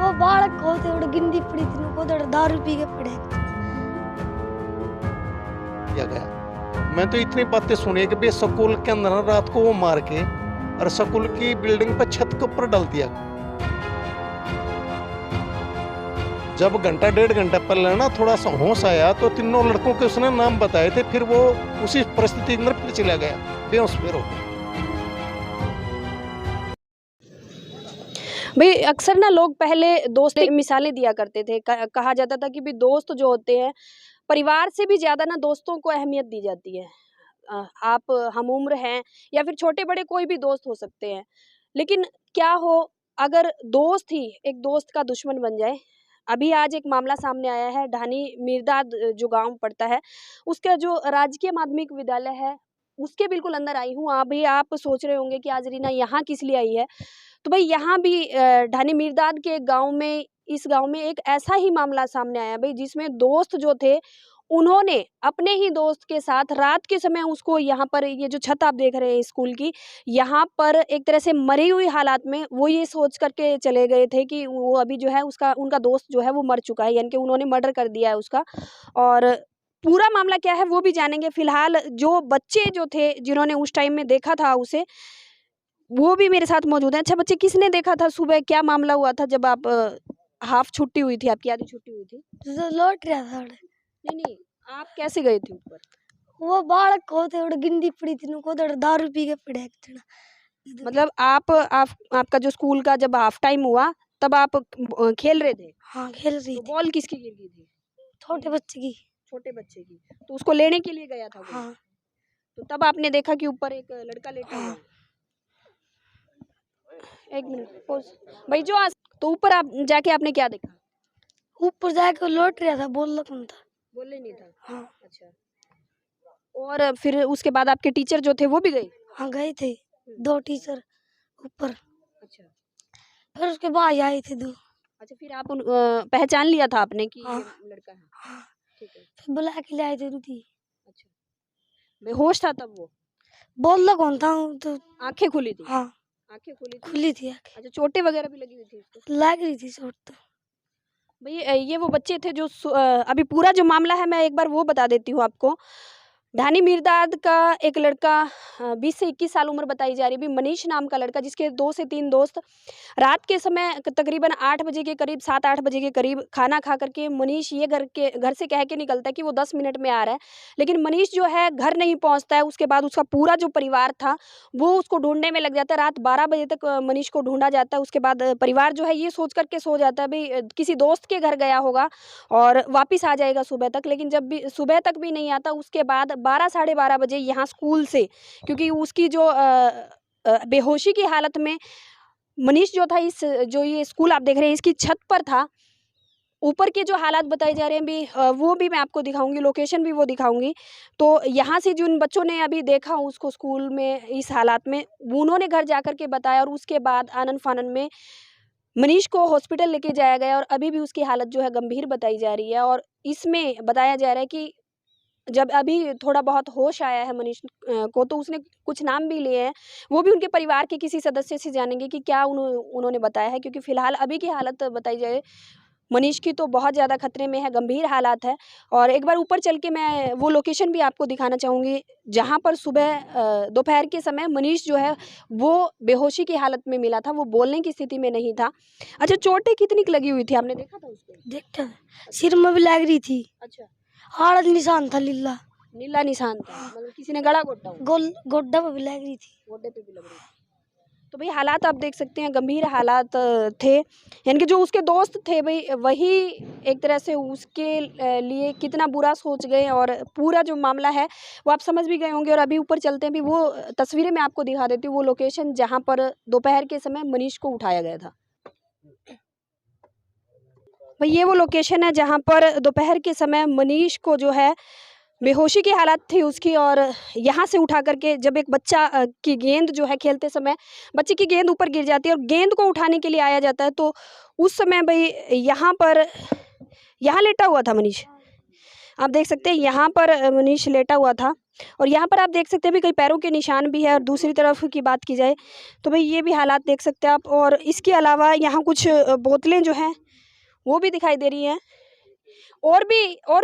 वो बालक को थोड़ी गिनती पड़ी थी, उनको थोड़ा दारू पी के पड़े किया गया। मैं तो इतनी बातें सुनी कि भाई स्कूल के अंदर रात को वो मार के और स्कूल की बिल्डिंग पर छत के ऊपर डाल दिया। जब घंटा डेढ़ घंटा पहले ना थोड़ा सा होश आया तो तीनों लड़कों के उसने नाम बताए थे, फिर वो उसी परिस्थिति के अंदर फिर चला गया, बेहोश फिर हो गया। भाई अक्सर ना लोग पहले दोस्त मिसालें दिया करते थे, कहा जाता था कि भाई दोस्त जो होते हैं परिवार से भी ज़्यादा ना दोस्तों को अहमियत दी जाती है। आप हम उम्र हैं या फिर छोटे बड़े कोई भी दोस्त हो सकते हैं, लेकिन क्या हो अगर दोस्त ही एक दोस्त का दुश्मन बन जाए। अभी आज एक मामला सामने आया है, ढानी मिर्दाद जो गांव पड़ता है उसका जो राजकीय माध्यमिक विद्यालय है उसके बिल्कुल अंदर आई हूँ। अभी आप सोच रहे होंगे कि आज रीना यहाँ किस लिए आई है, तो भाई यहाँ भी ढानी मिर्दाद के गांव में, इस गांव में एक ऐसा ही मामला सामने आया भाई, जिसमें दोस्त जो थे उन्होंने अपने ही दोस्त के साथ रात के समय उसको यहाँ पर, ये जो छत आप देख रहे हैं स्कूल की, यहाँ पर एक तरह से मरी हुई हालात में वो ये सोच करके चले गए थे कि वो अभी जो है उसका उनका दोस्त जो है वो मर चुका है, यानी कि उन्होंने मर्डर कर दिया है उसका। और पूरा मामला क्या है वो भी जानेंगे। फिलहाल जो बच्चे जो थे जिन्होंने उस टाइम में देखा था उसे, वो भी मेरे साथ मौजूद है। अच्छा बच्चे, किसने देखा था सुबह, क्या मामला हुआ था जब आप हाफ छुट्टी हुई थी, आपकी आधी छुट्टी हुई थी? तो लौट रहा था। नहीं, आप कैसे गए थे ऊपर? वो बालक को थोड़ी गिनती पड़ी थी, उनको थोड़ा दारू पी के पड़े मतलब आपका जो स्कूल का जब हाफ टाइम हुआ तब आप खेल रहे थे? हाँ, खेल रही तो थी। बॉल किसकी गिर गई थी? छोटे बच्चे की। छोटे बच्चे की। तो उसको लेने के लिए गया था वो? हाँ। तो तब आपने देखा कि ऊपर एक लड़का लेटा हुआ है। एक मिनट पॉज भाई, जो आज तो ऊपर आप जाके आपने क्या देखा? ऊपर जाके लौट रहा था, बोल कौन था। बोलने नहीं था? हाँ। अच्छा, और फिर उसके बाद आपके टीचर जो थे वो भी गए? हाँ, गए थे 2 टीचर ऊपर। अच्छा, फिर उसके बाद आए थे 2। अच्छा फिर आप पहचान लिया था आपने कि हाँ। ये लड़का है? हाँ। ठीक है। फिर बुला के ले आए थे उनकी। अच्छा, बेहोश था तब वो? बोल कौन था तो। आंखें खुली थी? हाँ, आंखें खुली थी। खुली थी आँखें। अच्छा, चोटें वगैरह भी लगी हुई थी उसको? लग रही थी चोट तो। भाई ये वो बच्चे थे जो अभी पूरा जो मामला है मैं एक बार वो बता देती हूँ आपको। ढानी मिर्दाद का एक लड़का 20 से 21 साल उम्र बताई जा रही है, मनीष नाम का लड़का, जिसके 2 से 3 दोस्त रात के समय तकरीबन 8 बजे के करीब, 7-8 बजे के करीब खाना खा करके मनीष ये घर से कह के निकलता है कि वो 10 मिनट में आ रहा है, लेकिन मनीष जो है घर नहीं पहुंचता है। उसके बाद उसका पूरा जो परिवार था वो उसको ढूंढने में लग जाता है। रात 12 बजे तक मनीष को ढूंढा जाता है। उसके बाद परिवार जो है ये सोच करके सो जाता है भाई किसी दोस्त के घर गया होगा और वापिस आ जाएगा सुबह तक, लेकिन जब भी सुबह तक भी नहीं आता, उसके बाद 12 साढ़े 12 बजे यहाँ स्कूल से, क्योंकि उसकी जो बेहोशी की हालत में मनीष जो था, इस जो ये स्कूल आप देख रहे हैं इसकी छत पर था। ऊपर के जो हालात बताए जा रहे हैं भी वो भी मैं आपको दिखाऊंगी, लोकेशन भी वो दिखाऊंगी। तो यहाँ से जिन बच्चों ने अभी देखा उसको स्कूल में इस हालात में, उन्होंने घर जाकर के बताया और उसके बाद आनन फानन में मनीष को हॉस्पिटल लेके जाया गया और अभी भी उसकी हालत जो है गंभीर बताई जा रही है। और इसमें बताया जा रहा है कि जब अभी थोड़ा बहुत होश आया है मनीष को, तो उसने कुछ नाम भी लिए हैं, वो भी उनके परिवार के किसी सदस्य से जानेंगे कि क्या उन्होंने बताया है, क्योंकि फिलहाल अभी की हालत बताई जाए मनीष की तो बहुत ज़्यादा खतरे में है, गंभीर हालात है। और एक बार ऊपर चल के मैं वो लोकेशन भी आपको दिखाना चाहूँगी जहाँ पर सुबह दोपहर के समय मनीष जो है वो बेहोशी की हालत में मिला था, वो बोलने की स्थिति में नहीं था। अच्छा, चोटें कितनी लगी हुई थी, आपने देखा था उसको? देखा, सिर में भी लग रही थी। अच्छा, हाड़ निशान था नीला निशान था, मतलब किसी ने गला घोटा हो? गोड्डा पे भी लग रही थी। गोड्डे पे भी लग रही थी। तो भाई हालात आप देख सकते हैं, गंभीर हालात थे, यानी कि जो उसके दोस्त थे भाई वही एक तरह से उसके लिए कितना बुरा सोच गए। और पूरा जो मामला है वो आप समझ भी गए होंगे। और अभी ऊपर चलते हैं भी, वो तस्वीरें मैं आपको दिखा देती हूँ, वो लोकेशन जहाँ पर दोपहर के समय मनीष को उठाया गया था। भाई ये वो लोकेशन है जहाँ पर दोपहर के समय मनीष को जो है बेहोशी की हालत थी उसकी, और यहाँ से उठा करके जब एक बच्चा की गेंद जो है खेलते समय बच्चे की गेंद ऊपर गिर जाती है और गेंद को उठाने के लिए आया जाता है, तो उस समय भाई यहाँ लेटा हुआ था मनीष। आप देख सकते हैं यहाँ पर मनीष लेटा हुआ था और यहाँ पर आप देख सकते हैं भी कई पैरों के निशान भी है। और दूसरी तरफ की बात की जाए तो भाई ये भी हालात देख सकते हैं आप। और इसके अलावा यहाँ कुछ बोतलें जो हैं वो भी दिखाई दे रही हैं। और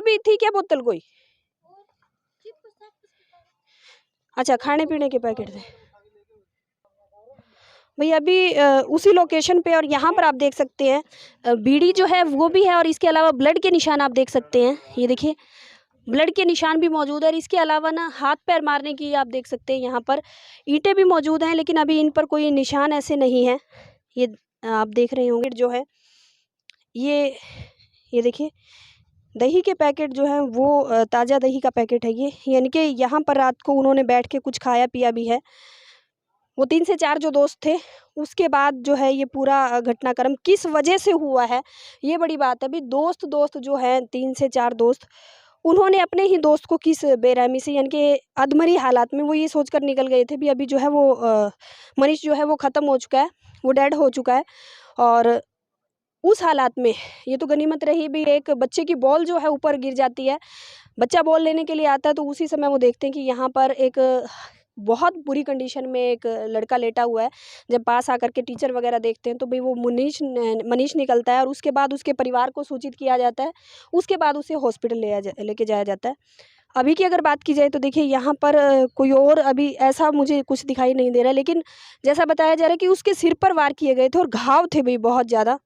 भी थी क्या बोतल कोई? अच्छा, खाने पीने के पैकेट थे भैया अभी उसी लोकेशन पे। और यहाँ पर आप देख सकते हैं बीड़ी जो है वो भी है। और इसके अलावा ब्लड के निशान आप देख सकते हैं, ये देखिए ब्लड के निशान भी मौजूद है। और इसके अलावा ना हाथ पैर मारने की आप देख सकते हैं यहाँ पर ईंटें भी मौजूद हैं, लेकिन अभी इन पर कोई निशान ऐसे नहीं है। ये आप देख रहे होंगे जो है ये देखिए दही के पैकेट जो है वो ताज़ा दही का पैकेट है ये, यानी कि यहाँ पर रात को उन्होंने बैठ के कुछ खाया पिया भी है। वो 3 से 4 जो दोस्त थे, उसके बाद जो है ये पूरा घटनाक्रम किस वजह से हुआ है ये बड़ी बात है। अभी दोस्त जो हैं 3 से 4 दोस्त, उन्होंने अपने ही दोस्त को किस बेरहमी से यानी कि अधमरी हालात में वो ये सोचकर निकल गए थे भी अभी जो है वो मनीष जो है वो ख़त्म हो चुका है, वो डेड हो चुका है। और उस हालात में ये तो गनीमत रही भी एक बच्चे की बॉल जो है ऊपर गिर जाती है। बच्चा बॉल लेने के लिए आता है तो उसी समय वो देखते हैं कि यहाँ पर एक बहुत बुरी कंडीशन में एक लड़का लेटा हुआ है। जब पास आकर के टीचर वगैरह देखते हैं तो भाई वो मनीष निकलता है। और उसके बाद उसके परिवार को सूचित किया जाता है, उसके बाद उसे हॉस्पिटल लेके जाया जाता है। अभी की अगर बात की जाए तो देखिए यहाँ पर कोई और अभी ऐसा मुझे कुछ दिखाई नहीं दे रहा है, लेकिन जैसा बताया जा रहा है कि उसके सिर पर वार किए गए थे और घाव थे भाई बहुत ज़्यादा।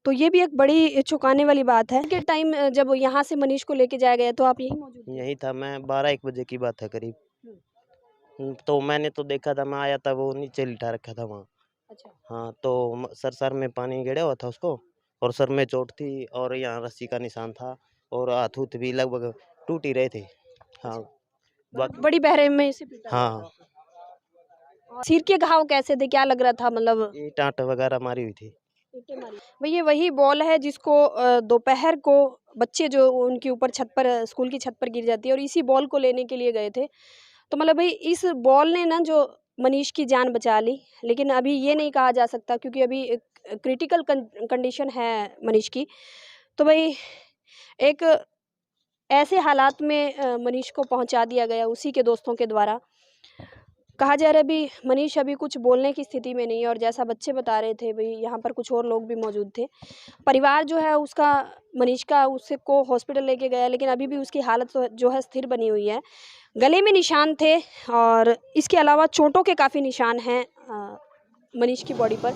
तो ये भी एक बड़ी चौंकाने वाली बात है। के टाइम जब यहाँ से मनीष को लेके जाया गया तो आप यही मौजूद थे? यही था, मैं 12-1 बजे की बात है करीब। तो मैंने तो देखा था, मैं आया था वो नीचे लिटा रखा था वहाँ। अच्छा। हाँ, तो सर में पानी गिरा हुआ था उसको, और सर में चोट थी और यहाँ रस्सी का निशान था, और हाथ उथ भी लगभग टूट ही रहे थे। हाँ, बाकी बड़ी बहरे में से पीटा। हाँ, और सिर के घाव कैसे थे, क्या लग रहा था मतलब? ये टाँट वगैरह मारी हुई थी। भाई ये वही बॉल है जिसको दोपहर को बच्चे जो उनके ऊपर छत पर स्कूल की छत पर गिर जाती है और इसी बॉल को लेने के लिए गए थे। तो मतलब भाई इस बॉल ने ना जो मनीष की जान बचा ली, लेकिन अभी ये नहीं कहा जा सकता क्योंकि अभी क्रिटिकल कंडीशन है मनीष की। तो भाई एक ऐसे हालात में मनीष को पहुंचा दिया गया उसी के दोस्तों के द्वारा। कहा जा रहा है अभी मनीष अभी कुछ बोलने की स्थिति में नहीं है। और जैसा बच्चे बता रहे थे भाई यहाँ पर कुछ और लोग भी मौजूद थे। परिवार जो है उसका मनीष का उससे को हॉस्पिटल लेके गया, लेकिन अभी भी उसकी हालत जो है स्थिर बनी हुई है। गले में निशान थे और इसके अलावा चोटों के काफ़ी निशान हैं मनीष की बॉडी पर।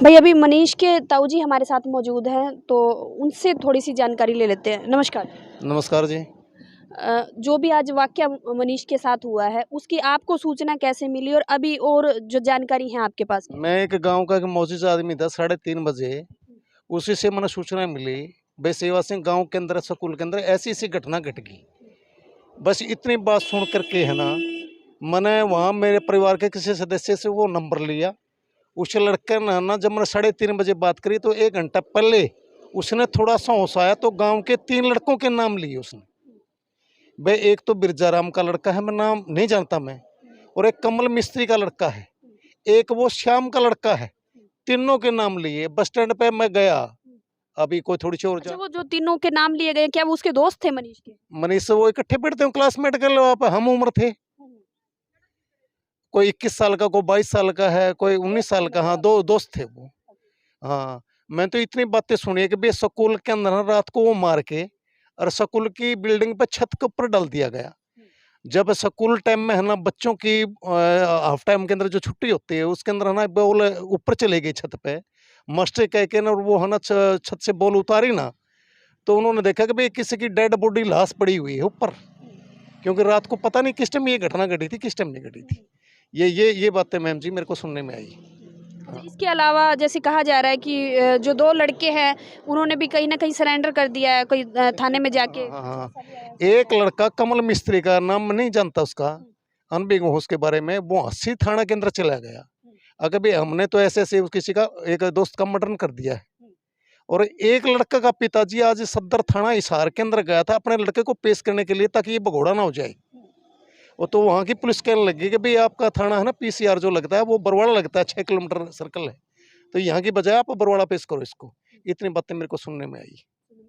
भाई अभी मनीष के ताऊजी हमारे साथ मौजूद हैं, तो उनसे थोड़ी सी जानकारी ले लेते हैं। नमस्कार। नमस्कार जी। जो भी आज वाकया मनीष के साथ हुआ है उसकी आपको सूचना कैसे मिली और अभी और जो जानकारी है आपके पास? मैं एक गांव का एक मौजूद आदमी था, 3:30 बजे उसी से मैंने सूचना मिली भाई सेवा सिंह गांव के अंदर स्कूल के अंदर ऐसी ऐसी घटना घट गई। बस इतनी बात सुन करके है ना, मैंने वहाँ मेरे परिवार के किसी सदस्य से वो नंबर लिया। उस लड़के ने ना जब मैंने 3:30 बजे बात करी तो 1 घंटा पहले उसने थोड़ा सा होश आया तो गाँव के 3 लड़कों के नाम लिए उसने। भाई एक तो बिरजाराम का लड़का है, मैं नाम नहीं जानता मैं, और एक कमल मिस्त्री का लड़का है, एक वो श्याम का लड़का है। तीनों के नाम लिए बस स्टैंड पे मैं गया। अभी कोई थोड़ी सी और अच्छा, वो जो तीनों के नाम लिए गए क्या वो उसके दोस्त थे मनीष के? मनीष से वो इकट्ठे पढ़ते हैं, क्लासमेट कर लो आप, हम उम्र थे। कोई 21 साल का, कोई 22 साल का है, कोई 19 साल का। हाँ, 2 दोस्त थे वो। हाँ, मैं तो इतनी बातें सुनी है कि भाई स्कूल के अंदर ना रात को वो मार के और स्कूल की बिल्डिंग पे छत के ऊपर डाल दिया गया। जब स्कूल टाइम में है ना बच्चों की हाफ टाइम के अंदर जो छुट्टी होती है उसके अंदर है ना बॉल ऊपर चले गई छत पे, मास्टर कह के ना, और वो है ना छत से बॉल उतारी ना तो उन्होंने देखा कि भाई किसी की डेड बॉडी लाश पड़ी हुई है ऊपर, क्योंकि रात को पता नहीं किस टाइम ये घटना घटी थी, किस टाइम नहीं घटी थी। ये बातें मैम जी मेरे को सुनने में आई। अच्छा, इसके अलावा जैसे कहा जा रहा है कि जो 2 लड़के हैं उन्होंने भी कहीं ना कहीं सरेंडर कर दिया है, कोई थाने में जाके। हाँ, एक लड़का कमल मिस्त्री का नाम नहीं जानता उसका, अनभिज्ञ हूँ उसके बारे में, वो 80 थाना के अंदर चला गया। अगर भी हमने तो ऐसे ऐसे किसी का एक दोस्त का मर्डर कर दिया है। और एक लड़का का पिताजी आज सदर थाना हिसार के अंदर गया था अपने लड़के को पेश करने के लिए ताकि ये भगोड़ा ना हो जाए। वो तो वहाँ की पुलिस कहने लगी कि भाई आपका थाना है ना पीसीआर जो लगता है वो बरवाड़ा लगता है, 6 किलोमीटर सर्कल है, तो यहाँ की बजाय आप बरवाड़ा पेश करो इसको। इतनी बातें मेरे को सुनने में आई।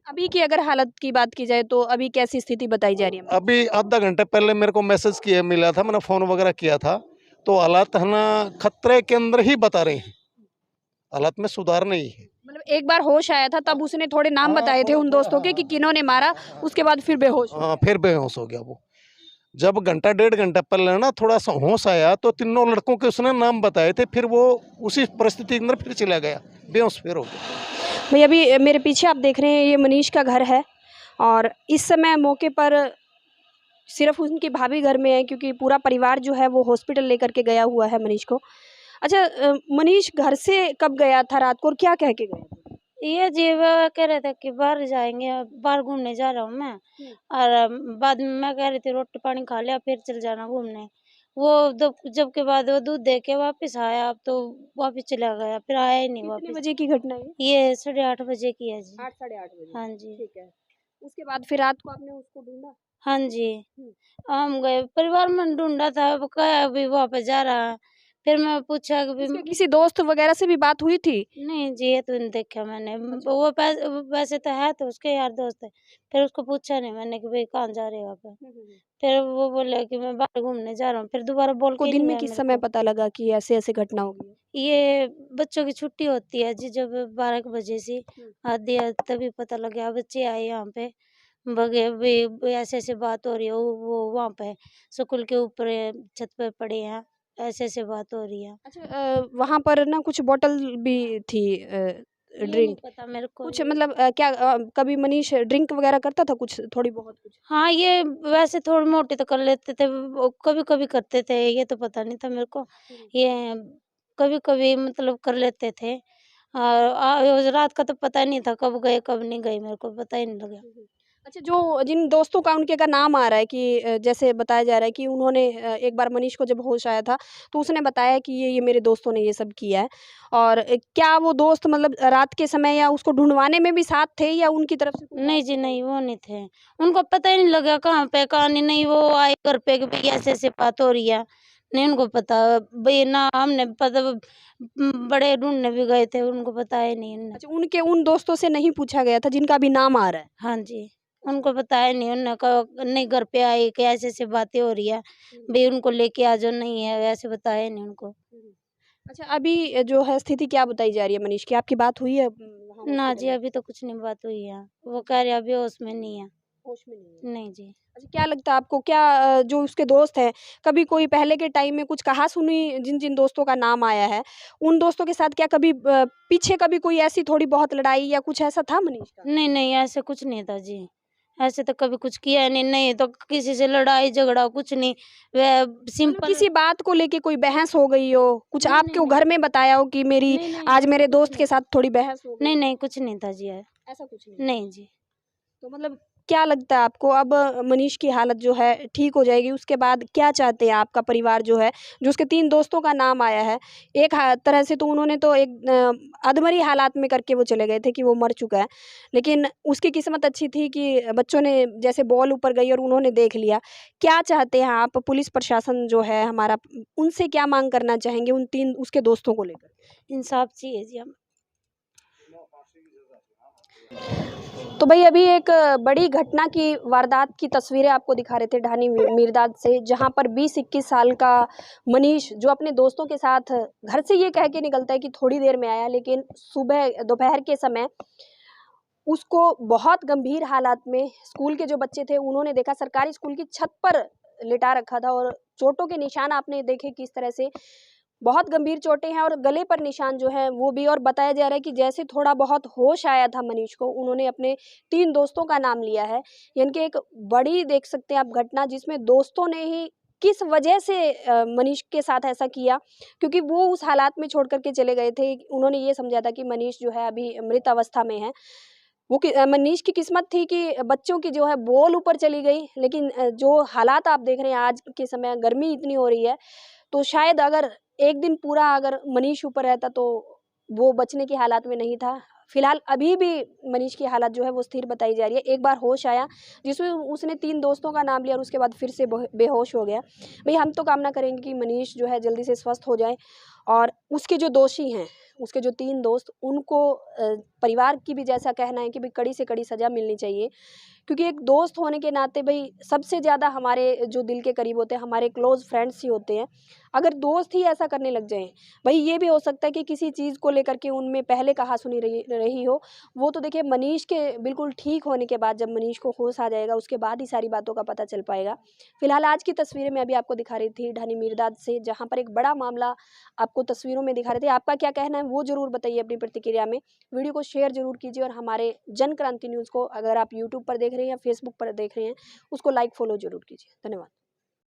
अभी की अगर हालत की बात की जाए तो अभी कैसी स्थिति बताई जा रही है? अभी आधा घंटे पहले मेरे को मैसेज किया मिला था, मैंने फ़ोन वगैरह किया था, तो हालात है ना खतरे के अंदर ही बता रहे हैं, हालात में सुधार नहीं है। मतलब एक बार होश आया था तब उसने थोड़े नाम बताए थे उन दोस्तों के कि किन्होंने मारा, उसके बाद फिर बेहोश हो हाँ, फिर बेहोश हो गया वो। जब घंटा डेढ़ घंटा पहले ना थोड़ा सा होश आया तो तीनों लड़कों के उसने नाम बताए थे, फिर वो उसी परिस्थिति के अंदर फिर चला गया, बेहोश फिर हो गया। भई अभी मेरे पीछे आप देख रहे हैं ये मनीष का घर है और इस समय मौके पर सिर्फ उनकी भाभी घर में है क्योंकि पूरा परिवार जो है वो हॉस्पिटल लेकर के गया हुआ है मनीष को। अच्छा मनीष घर से कब गया था रात को और क्या कह के गया था? ये जी वो कह रहे थे कि बाहर जाएंगे, बाहर घूमने जा रहा हूँ मैं। और बाद में मैं कह रही थी रोटी पानी खा लिया फिर चल जाना घूमने। वो जब के बाद वो दूध दे के वापस आया, अब तो वापस चला गया, फिर आया ही नहीं कितने वापस। बजे की घटना है? ये 8:30 बजे की है जी। 8 साढ़े 8 बजे। हाँ जी। ठीक है। उसके बाद फिर रात को आपने उसको ढूँढा? हाँ जी। हुँ। हम गए, परिवार में ढूंढा था, वो कहा अभी वापस जा रहा है। फिर मैं पूछा कि उसके किसी दोस्त वगैरह से भी बात हुई थी? नहीं जी, ये तो नहीं देखा मैंने। वो वैसे तो है तो उसके यार दोस्त है। फिर उसको पूछा नहीं मैंने कि भाई कहाँ जा रहे हो आप? फिर वो बोला कि मैं बाहर घूमने जा रहा हूँ। फिर दोबारा बोल आपको के ही दिन नहीं में गया किस मेरे समय को। पता लगा कि ऐसे-ऐसे घटना हो गई है? ये बच्चों की छुट्टी होती है जी, जब 12 बजे से आधी तभी पता लग गया। बच्चे आए यहाँ पे, बगे भी ऐसे-ऐसे बात हो रही है। वो वहाँ पे स्कूल के ऊपर छत पे पड़े हैं, ऐसे-ऐसे बात हो रही है। अच्छा वहाँ पर ना कुछ बॉटल भी थी ये नहीं ड्रिंक पता मेरे को। कुछ मतलब क्या कभी मनीष ड्रिंक वगैरह करता था कुछ थोड़ी बहुत कुछ? हाँ, ये वैसे थोड़ी मोटी तो कर लेते थे, वो कभी-कभी करते थे, ये तो पता नहीं था मेरे को। ये कभी-कभी मतलब कर लेते थे। रात का तो पता नहीं था कब गए, कब नहीं गए, मेरे को पता ही नहीं लगा। अच्छा जो जिन दोस्तों का उनके का नाम आ रहा है कि जैसे बताया जा रहा है कि उन्होंने एक बार मनीष को जब होश आया था तो उसने बताया कि ये मेरे दोस्तों ने ये सब किया है और क्या वो दोस्त मतलब रात के समय या उसको ढूंढवाने में भी साथ थे या उनकी तरफ से कोई नहीं जी, नहीं, वो नहीं थे। उनको पता ही नहीं लगा कहाँ पे, कहाँ नहीं वो आए घर पे कि भई ऐसे-ऐसे बात हो रही है। नहीं उनको पता, भई ना हमने पता बड़े ढूँढने भी गए थे, उनको पता ही नहीं उन्हें। अच्छा उनके उन दोस्तों से नहीं पूछा गया था जिनका अभी नाम आ रहा है? हाँ जी, उनको बताया नहीं, उन्होंने कहा नहीं घर पे आए कि ऐसे-ऐसे बातें हो रही है, भई उनको लेके आ जाओ, नहीं है ऐसे बताया नहीं उनको। अच्छा अभी जो है स्थिति क्या बताई जा रही है मनीष की? आपकी बात हुई है वहाँ ना हॉस्पिटल जी, में? अभी तो कुछ नहीं बात हुई है। वो कह रहे अभी होश में नहीं है। होश में नहीं है। नहीं जी। अच्छा क्या लगता है आपको क्या जो उसके दोस्त हैं, कभी कोई पहले के टाइम में कुछ कहा-सुनी जिन-जिन दोस्तों का नाम आया है, उन दोस्तों के साथ क्या कभी पीछे कभी कोई ऐसी थोड़ी बहुत लड़ाई या कुछ ऐसा था मनीष का? नहीं, नहीं, ऐसे कुछ नहीं था जी। ऐसे तो कभी कुछ किया नहीं, नहीं तो किसी से लड़ाई झगड़ा कुछ नहीं। वह मतलब सिंपल। किसी बात को लेके कोई बहस हो गई हो, कुछ नहीं, आपके नहीं, घर में बताया हो कि मेरी नहीं, नहीं, आज ऐसा मेरे कुछ दोस्त नहीं। के साथ थोड़ी बहस हो गई? नहीं, नहीं, कुछ नहीं था जी। ऐसा कुछ नहीं। नहीं जी। तो मतलब क्या लगता है आपको अब मनीष की हालत जो है ठीक हो जाएगी उसके बाद क्या चाहते हैं आपका परिवार जो है जो उसके 3 दोस्तों का नाम आया है एक तरह से तो उन्होंने तो एक अधमरी हालात में करके वो चले गए थे कि वो मर चुका है लेकिन उसकी किस्मत अच्छी थी कि बच्चों ने जैसे बॉल ऊपर गई और उन्होंने देख लिया क्या चाहते हैं आप पुलिस प्रशासन जो है हमारा उनसे क्या मांग करना चाहेंगे उन 3 उसके दोस्तों को लेकर? इंसाफ चाहिए जी हमें। तो भाई अभी एक बड़ी घटना की वारदात की तस्वीरें आपको दिखा रहे थे ढानी मीरदाद से जहां पर 20-21 साल का मनीष जो अपने दोस्तों के साथ घर से ये कह के निकलता है कि थोड़ी देर में आया लेकिन सुबह दोपहर के समय उसको बहुत गंभीर हालात में स्कूल के जो बच्चे थे उन्होंने देखा सरकारी स्कूल की छत पर लिटा रखा था और चोटों के निशान आपने देखे किस तरह से बहुत गंभीर चोटें हैं और गले पर निशान जो है वो भी और बताया जा रहा है कि जैसे थोड़ा बहुत होश आया था मनीष को उन्होंने अपने 3 दोस्तों का नाम लिया है यानी कि एक बड़ी देख सकते हैं आप घटना जिसमें दोस्तों ने ही किस वजह से मनीष के साथ ऐसा किया क्योंकि वो उस हालात में छोड़ करके चले गए थे उन्होंने ये समझा था कि मनीष जो है अभी मृत अवस्था में है वो मनीष की किस्मत थी कि बच्चों की जो है बॉल ऊपर चली गई लेकिन जो हालात आप देख रहे हैं आज के समय गर्मी इतनी हो रही है तो शायद अगर एक दिन पूरा अगर मनीष ऊपर रहता तो वो बचने की हालात में नहीं था फिलहाल अभी भी मनीष की हालत जो है वो स्थिर बताई जा रही है एक बार होश आया जिसमें उसने 3 दोस्तों का नाम लिया और उसके बाद फिर से बेहोश हो गया भाई हम तो कामना करेंगे कि मनीष जो है जल्दी से स्वस्थ हो जाए और उसके जो दोषी हैं उसके जो 3 दोस्त उनको परिवार की भी जैसा कहना है कि भाई कड़ी से कड़ी सज़ा मिलनी चाहिए, क्योंकि एक दोस्त होने के नाते भाई सबसे ज़्यादा हमारे जो दिल के करीब होते हैं, हमारे क्लोज़ फ्रेंड्स ही होते हैं। अगर दोस्त ही ऐसा करने लग जाएँ, भाई ये भी हो सकता है कि किसी चीज़ को लेकर के उनमें पहले कहा-सुनी रही हो। वो तो देखिए मनीष के बिल्कुल ठीक होने के बाद, जब मनीष को होश आ जाएगा उसके बाद ही सारी बातों का पता चल पाएगा। फिलहाल आज की तस्वीरें मैं अभी आपको दिखा रही थी ढानी मीरदाद से, जहाँ पर एक बड़ा मामला आपको तस्वीरों में दिखा रहे थे। आपका क्या कहना है वो ज़रूर बताइए अपनी प्रतिक्रिया में। वीडियो को शेयर ज़रूर कीजिए और हमारे जन क्रांति न्यूज़ को अगर आप यूट्यूब पर देख रहे हैं या फेसबुक पर देख रहे हैं, उसको लाइक फॉलो ज़रूर कीजिए। धन्यवाद।